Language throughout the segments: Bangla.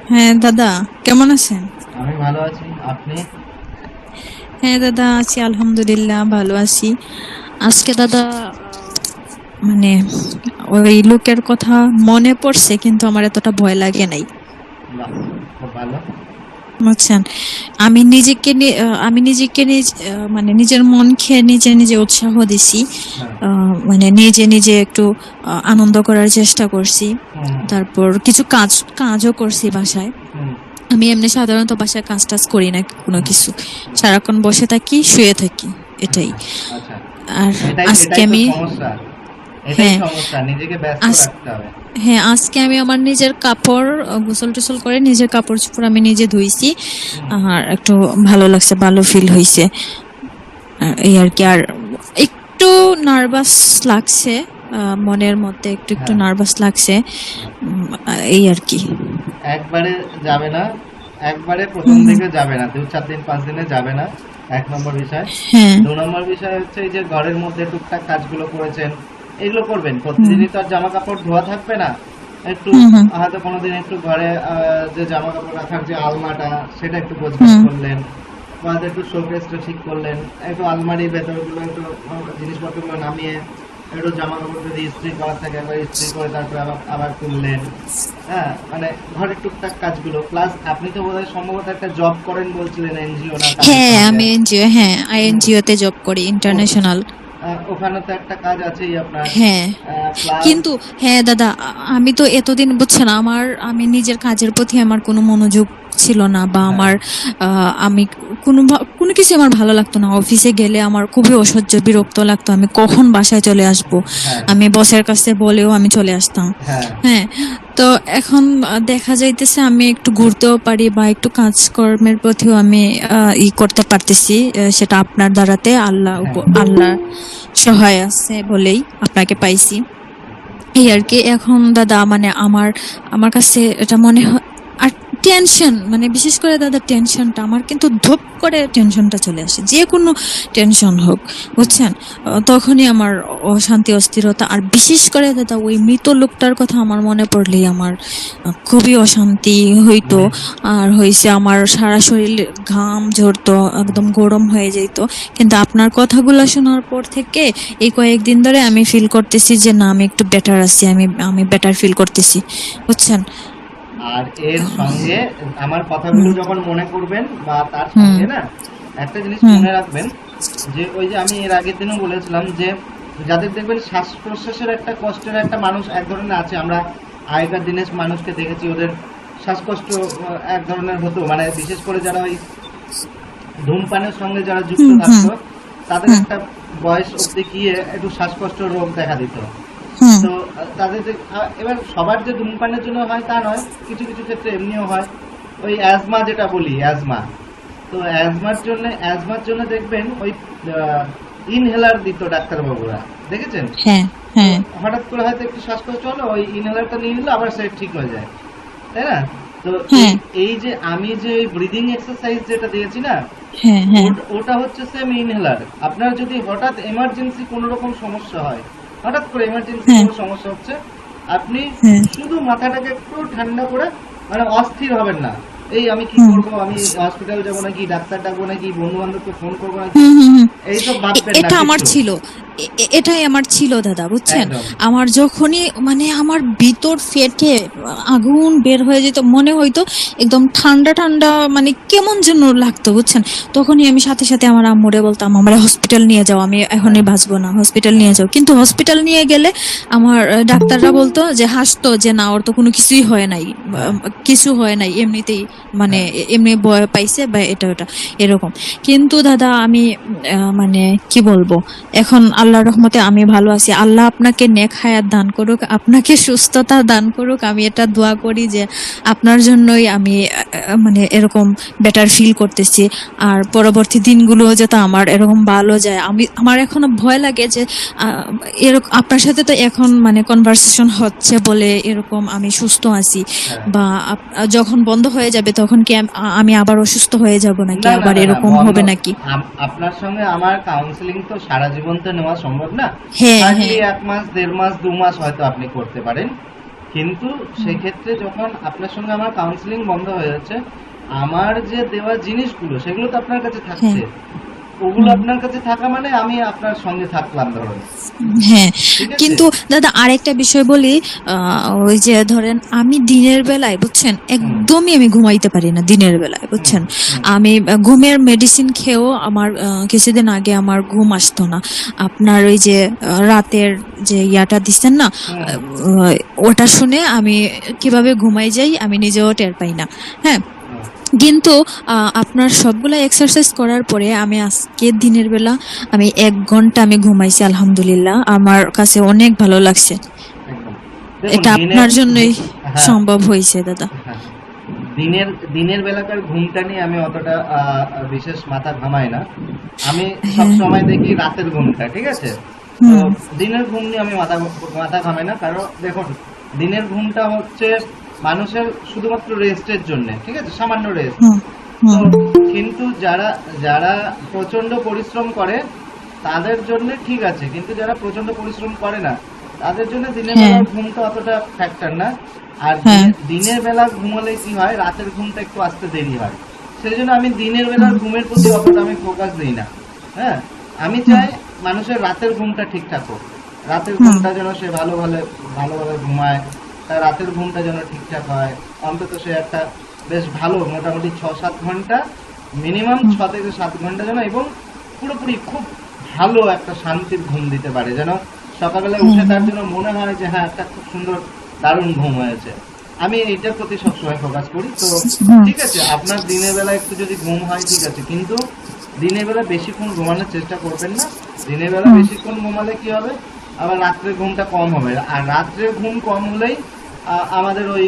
হ্যাঁ দাদা, কেমন আছেন? আমি ভালো আছি। আপনি? হ্যাঁ দাদা, আছি আলহামদুলিল্লাহ, ভালো আছি। আজকে দাদা মানে ওই লোকের কথা মনে পড়ছে, কিন্তু আমার এতটা ভয় লাগে নাই। বাহ! খুব ভালো। বুঝছেন, আমি নিজেকে মানে নিজের মন খেয়ে নিজে নিজে উৎসাহ দিছি। হ্যাঁ। মানে নিজে নিজে একটু আনন্দ করার চেষ্টা করছি। হুম, তারপর কিছু কাজও করছি বাসায়। হুম, আমি এমনি সাধারণত বাসায় কাজ টাজ করি না কোনো হুম, কিছু। হুম। সারাক্ষণ বসে থাকি, শুয়ে থাকি, এটাই। আচ্ছা, আচ্ছা। আর এটাই আজকে এটাই তো আমি সমস্যা। এটাই হ্যাঁ সমস্যা। নিজেকে ব্যস্ত আজ রাখতে হবে। হ্যাঁ, আজকে আমি আমার নিজের কাপড় গোসল টোসল করে নিজের কাপড় চোপড় আমি নিজে ধুইছি। হুম, আর একটু ভালো লাগছে, ভালো ফিল হয়েছে। এই আর কি। আর একটু নার্ভাস লাগছে, মনের মধ্যে একটু একটু হ্যাঁ, নার্ভাস লাগছে। হ্যাঁ। এই আর কি। একবারে যাবে না। একবারে ১ম হুম হুম। দিকে যাবে না। ২-৪ দিন ৫ দিনে যাবে না। ১ নম্বর বিষয়। হ্যাঁ। ২ নম্বর বিষয় হচ্ছে এই যে ঘরের মধ্যে টুকটাক কাজগুলো করেছেন, এগুলো করবেন। হুম প্রতিদিনই তো আর জামাকাপড় ধোয়া থাকবে না। একটু হুম হুম হয়তো কোনোদিন একটু ঘরে যে জামাকাপড় রাখার যে আলমাটা সেটা একটু গোছগাছ হুম করলেন। বা হয়তো একটু শোকেসটা ঠিক করলেন। একটু আলমারির ভেতরগুলো একটু জিনিসপত্রগুলো নামিয়ে একটু জামাকাপড় যদি ইস্ত্রি করার থাকে একবার ইস্ত্রি করে তারপরে আবার আবার তুললেন। হ্যাঁ, মানে ঘরের টুকটাক কাজগুলো। প্লাস আপনি তো বোধহয় সম্ভবত একটা জব করেন বলছিলেন এনজিও না কাজের হ্যাঁ, সঙ্গে। আমি এনজিও, হ্যাঁ হুম। আইএনজিও তে জব করি, ও ইন্টারন্যাশনাল। ওখানে তো একটা কাজ আছেই আপনার। হ্যাঁ, প্লাস কিন্তু হ্যাঁ দাদা, আমি তো এতদিন বুঝছেন, আমি নিজের কাজের প্রতি আমার কোনো মনোযোগ ছিল না, বা হ্যাঁ, আমার আমি কোনো কিছু আমার ভালো লাগতো না। অফিসে গেলে আমার খুবই অসহ্য বিরক্ত লাগতো, আমি কখন বাসায় চলে আসব। হ্যাঁ, আমি বসের কাছে বলেও আমি চলে আসতাম। হ্যাঁ, হ্যাঁ, তো এখন দেখা যাইতেছে আমি একটু ঘুরতেও পারি, বা একটু কাজকর্মের প্রতিও আমি ই করতে পারতেছি। সেটা আপনার দ্বারাতে হ্যাঁ। আল্লাহ সহায় আছে বলেই আপনাকে পাইছি। এই আর কি। এখন দাদা মানে আমার আমার কাছে এটা মনে হয়। আর টেনশন, মানে বিশেষ করে দাদা টেনশনটা আমার কিন্তু ধপ করে টেনশনটা চলে আসে, যে কোনো টেনশন হোক, বুঝছেন। তখনই আমার অশান্তি অস্থিরতা, আর বিশেষ করে দাদা ওই মৃত লোকটার কথা আমার মনে পড়লেই আমার খুবই অশান্তি হইতো। মানে আর হয়েছে আমার সারা শরীর ঘাম ঝরতো, একদম গরম হয়ে যেত। কিন্তু আপনার কথাগুলো শোনার পর থেকে এই কয়েকদিন ধরে আমি ফিল করতেছি যে না, আমি একটু বেটার আছি, আমি আমি বেটার ফিল করতেছি, বুঝছেন। আর এর সঙ্গে আমার কথাগুলো হুম যখন মনে করবেন বা তার হুম সঙ্গে না একটা জিনিস হুম মনে রাখবেন যে ওই যে আমি এর আগের দিনও বলেছিলাম যে যাদের দেখবেন শ্বাস প্রশ্বাসের একটা কষ্টের একটা মানুষ এক ধরনের আছে, আমরা আগেকার দিনের মানুষকে দেখেছি ওদের শ্বাসকষ্ট এক ধরনের হতো, মানে বিশেষ করে যারা ওই ধূমপানের সঙ্গে যারা যুক্ত হুম হুম থাকতো তাদের হুম একটা বয়স অবধি গিয়ে একটু শ্বাসকষ্ট রোগ দেখা দিত। হুম তো তাদের যে এবার সবার যে ধূমপানের জন্য হয় তা নয়, কিছু কিছু ক্ষেত্রে এমনিও হয়। ওই অ্যাজমা যেটা বলি, অ্যাজমা। তো অ্যাজমার জন্য দেখবেন ওই ইনহেলার দিত ডাক্তারবাবুরা, দেখেছেন? হ্যাঁ তো হ্যাঁ হঠাৎ করে হয়তো একটু শ্বাসকষ্ট হলো, ওই ইনহেলারটা নিয়ে নিলো, আবার সে ঠিক হয়ে যায়, তাই না? তো এই হ্যাঁ এই যে আমি যে ওই ব্রিদিং এক্সারসাইজ যেটা দিয়েছি না, হ্যাঁ হ্যাঁ ওটা হচ্ছে সেম ইনহেলার। আপনার যদি হঠাৎ এমার্জেন্সি কোনো রকম সমস্যা হয়, হঠাৎ করে এমার্জেন্সি হ্যাঁ কোনো সমস্যা হচ্ছে, আপনি হ্যাঁ শুধু মাথাটাকে একটু ঠান্ডা করে, মানে অস্থির হবেন না। এই আমি কি হুম করব, আমি হসপিটাল যাবো নাকি, ডাক্তার ডাকবো নাকি, বন্ধু বান্ধবকে ফোন করবো নাকি, হুম হুম হুম। এইসব ভাববেন না এটা আমার কিছু। ছিল। এটাই আমার ছিল দাদা, বুঝছেন। একদম। আমার যখনই মানে আমার ভিতর ফেটে আগুন বের হয়ে যেত, মনে হইতো একদম ঠান্ডা ঠান্ডা, মানে কেমন যেন লাগতো, বুঝছেন। তখনই আমি সাথে সাথে আমার আম্মুরে বলতাম আমার হসপিটাল নিয়ে যাও, আমি হ্যাঁ, এখনই বাঁচবো না, হসপিটাল নিয়ে হ্যাঁ, যাও। কিন্তু হসপিটাল নিয়ে গেলে আমার ডাক্তাররা বলতো, যে হাসতো, যে না ওর তো কোনো কিছুই হয় নাই, হ্যাঁ, কিছু হয় নাই, এমনিতেই মানে হ্যাঁ, এমনি ভয় পাইছে বা এটা ওটা এরকম। কিন্তু দাদা আমি মানে কি বলবো, এখন আল্লাহর রহমতে আমি ভালো আছি। আল্লাহ আপনাকে নেক হায়াত দান করুক, আপনাকে সুস্থতা দান করুক, আমি এটা দোয়া করি যে আপনার জন্যই আমি মানে এরকম বেটার ফিল করতেছি। আর পরবর্তী দিনগুলো যাতে আমার এরকম ভালো যায়। আমার এখনো ভয় লাগে যে এরকম আপনার সাথে তো এখন মানে কনভারসেশন হচ্ছে বলে এরকম আমি সুস্থ আছি, হ্যাঁ। বা যখন বন্ধ হয়ে যাবে তখন কি আমি আবার অসুস্থ হয়ে যাব নাকি, না, না, আবার না, না, এরকম বন্ধ। হবে নাকি? আপনার সঙ্গে আমার কাউন্সিলিং তো সারা জীবন তো নেওয়া সম্ভব না। হ্যাঁ হার্ডলি হ্যাঁ ১ মাস, ১.৫ মাস, ২ মাস হয়তো আপনি করতে পারেন। কিন্তু সেক্ষেত্রে যখন আপনার সঙ্গে আমার কাউন্সিলিং বন্ধ হয়ে যাচ্ছে, আমার যে দেওয়া জিনিসগুলো সেগুলো তো আপনার কাছে থাকছে, ওগুলো আপনার কাছে থাকা মানে আমি আপনার সঙ্গে থাকলাম ধরুন, হ্যাঁ, ঠিক আছে? কিন্তু দাদা আরেকটা বিষয় বলি, ওই যে ধরেন আমি দিনের বেলায় বুঝছেন একদমই আমি ঘুমাইতে পারি না দিনের বেলায় বুঝছেন। আমি ঘুমের মেডিসিন খেয়েও আমার কিছুদিন আগে আমার ঘুম আসতো না। আপনার ওই যে রাতের যে ইয়াটা দিচ্ছেন না, ওটা শুনে আমি কিভাবে ঘুমাই যাই আমি নিজেও টের পাই না। হ্যাঁ, কিন্তু আপনার সবগুলা এক্সারসাইজ করার পরে আমি আজকে দিনের বেলা আমি 1 ঘন্টা আমি ঘুমাইছি, আলহামদুলিল্লাহ আমার কাছে অনেক ভালো লাগছে। একদম। দেখুন, এটা আপনার জন্যই হ্যাঁ, সম্ভব হয়েছে দাদা। হ্যাঁ, দিনের বেলাকার ঘুমটা নিয়ে আমি অতটা বিশেষ মাথা ঘামাই না। আমি সব সময় দেখি রাতের ঘুমটা, ঠিক আছে? তো দিনের ঘুম নিয়ে আমি মাথা ঘামাই না, কারণ দেখুন দিনের ঘুমটা হচ্ছে মানুষের শুধুমাত্র রেস্টের জন্য, ঠিক আছে, সামান্য রেস্ট। তো কিন্তু যারা যারা প্রচন্ড পরিশ্রম করে তাদের জন্য ঠিক আছে, কিন্তু যারা প্রচন্ড পরিশ্রম করে না তাদের জন্য দিনের বেলার ঘুমটা অতটা ফ্যাক্টর না। আর দিনের বেলা ঘুমলে কি হয়, রাতের ঘুমটা একটু আসতে দেরি হয়, সেই জন্য আমি দিনের বেলার ঘুমের প্রতি অতটা আমি ফোকাস দিই না। হ্যাঁ, আমি চাই মানুষের রাতের ঘুমটা ঠিকঠাক হোক, রাতের ঘুমটা যেন সে ভালোভাবে ঘুমায়, তার রাতের ঘুমটা যেন ঠিকঠাক হয়, অন্তত সে একটা বেশ ভালো মোটামুটি 6-7 ঘন্টা, মিনিমাম 6 থেকে 7 ঘন্টা যেন, এবং পুরোপুরি খুব ভালো একটা শান্তির ঘুম দিতে পারে, যেন সকালবেলা উঠে তার জন্য মনে হয় যে হ্যাঁ একটা খুব সুন্দর দারুণ ঘুম হয়েছে। আমি এইটার প্রতি সবসময় ফোকাস করি। তো ঠিক আছে, আপনার দিনের বেলা একটু যদি ঘুম হয় ঠিক আছে, কিন্তু দিনের বেলা বেশিক্ষণ ঘুমানোর চেষ্টা করবেন না। দিনের বেলা বেশিক্ষণ ঘুমালে কি হবে, আবার রাত্রের ঘুমটা কম হবে, আর রাত্রের ঘুম কম হলেই আমাদের ওই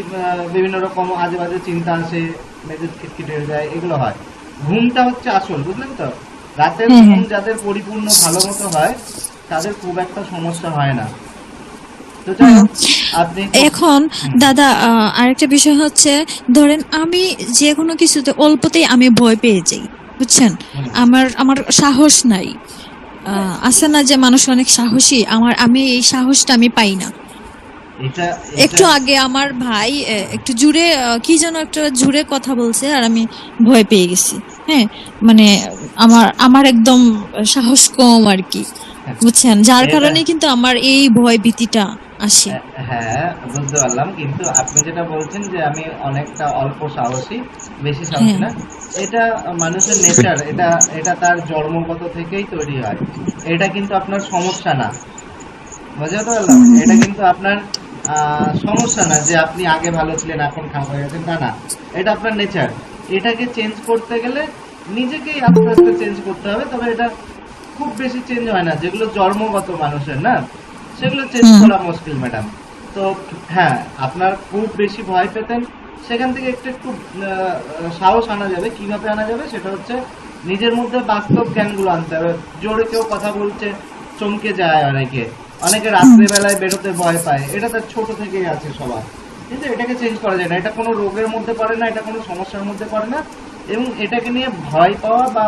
বিভিন্ন রকম আজে বাজে চিন্তা আসে, মেজাজ খিটখিটে হয়ে যায়, এগুলো হয়। ঘুমটা হচ্ছে আসল, বুঝলেন তো? রাতের ঘুম যাদের পরিপূর্ণ ভালো মতো হয় তাদের খুব একটা সমস্যা হয় না। তো যাই হোক, আপনি এখন দাদা আরেকটা বিষয় হচ্ছে, ধরেন আমি যে কোনো কিছুতে অল্পতেই আমি ভয় পেয়ে যাই বুঝছেন। আমার সাহস নাই। আছে না যে মানুষ অনেক সাহসী, আমি এই সাহসটা আমি পাই না। একটু আগে আমার ভাই একটু জুড়ে কি যেন একটা জুড়ে কথা বলছে আর আমি ভয় পেয়ে গেছি। হ্যাঁ, মানে আমার একদম সাহস কম আর কি বুঝছেন, যার কারণে কিন্তু আমার এই ভয় ভীতিটা আসে। হ্যাঁ, বুঝতে পারলাম, কিন্তু আপনি যেটা বলছেন যে আমি অনেকটা অল্প সাহসী, বেশি সাহসী না, এটা মানুষের নেচার, এটা তার জন্মগত থেকেই তৈরি হয়। এটা কিন্তু আপনার সমস্যা না, বুঝতে পারলাম? এটা কিন্তু আপনার সমস্যা না যে আপনি আগে ভালো ছিলেন এখন খারাপ হয়ে গেছেন, না, এটা আপনার নেচার। এটাকে চেঞ্জ করতে গেলে নিজেকেই আস্তে আস্তে চেঞ্জ করতে হবে। তবে এটা খুব বেশি চেঞ্জ হয় না, যেগুলো জন্মগত মানুষের না, সেগুলো চেঞ্জ করা মুশকিল ম্যাডাম। তো হ্যাঁ, আপনার খুব বেশি ভয় পেতেন, সেখান থেকে একটু একটু সাহস আনা যাবে। কিভাবে আনা যাবে সেটা হচ্ছে নিজের মধ্যে বাস্তব জ্ঞানগুলো আনতে হবে। জোরে কেউ কথা বলছে চমকে যায় অনেকে রাত্রেবেলায় বেরোতে ভয় পায়, এটা তার ছোট থেকেই আছে সবার, কিন্তু এটাকে চেঞ্জ করা যায় না। এটা কোনো রোগের মধ্যে পড়ে না, এটা কোনো সমস্যার মধ্যে পড়ে না, এবং এটাকে নিয়ে ভয় পাওয়া বা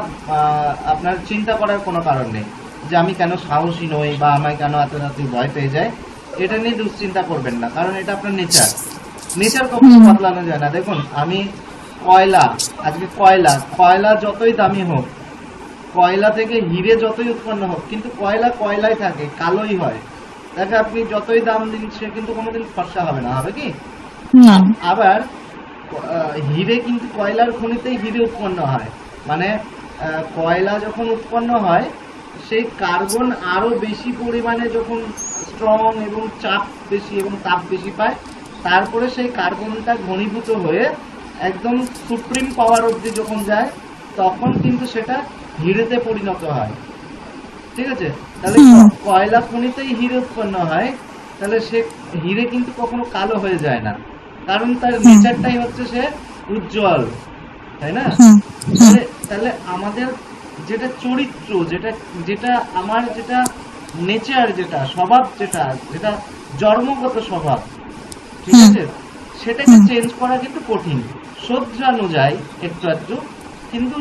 আপনার চিন্তা করার কোনো কারণ নেই যে আমি কেন সাহসী নই বা আমায় কেন এত রাতে ভয় পেয়ে যায়। এটা নিয়ে দুশ্চিন্তা করবেন না, কারণ এটা আপনার নেচার কখনো বদলানো যায় না। দেখুন, আমি আজকে কয়লা যতই দামি হোক, কয়লা থেকে হিরে যতই উৎপন্ন হোক, কিন্তু কয়লাই থাকে, কালোই হয়। দেখে আপনি যতই দাম দিন সে কিন্তু কোনোদিন ফর্সা হবে না, হবে কি? আবার হিরে কিন্তু কয়লার খনিতেই হিরে উৎপন্ন হয়, মানে কয়লা যখন উৎপন্ন হয় সেই কার্বন আরো বেশি পরিমাণে যখন স্ট্রং এবং চাপ বেশি এবং তাপ বেশি পায়, তারপরে সেই কার্বনটা ঘনীভূত হয়ে একদম সুপ্রিম পাওয়ার অবধি যখন যায়, তখন কিন্তু সেটা হিরেতে পরিণত হয়। ঠিক আছে, তাহলে কয়লা খনিতেই হিরে উৎপন্ন হয়, তাহলে সে হিরে কিন্তু কখনো কালো হয়ে যায় না, কারণ তার নেচারটাই হচ্ছে সে উজ্জ্বল, তাই না? তাহলে আমাদের যেটা চরিত্র, যেটা আমার যেটা নেচার, যেটা স্বভাব, যেটা জন্মগত স্বভাব, ঠিক আছে, সেটাকে চেঞ্জ করা কিন্তু কঠিন। শোধরানো যায় একটু একটু, কিন্তু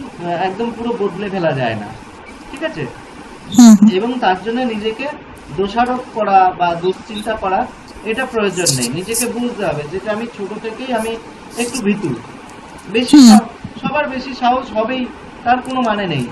একদম পুরো বদলে ফেলা যায় না, ঠিক আছে? এবং তার জন্য নিজেকে দোষারোপ করা বা দুশ্চিন্তা করা এটা প্রয়োজন নেই। নিজেকে বুঝতে হবে যেটা আমি ছোট থেকেই আমি একটু ভীতু, বেশি সবার বেশি সাহস হবেই তার কোনো মানে নেই।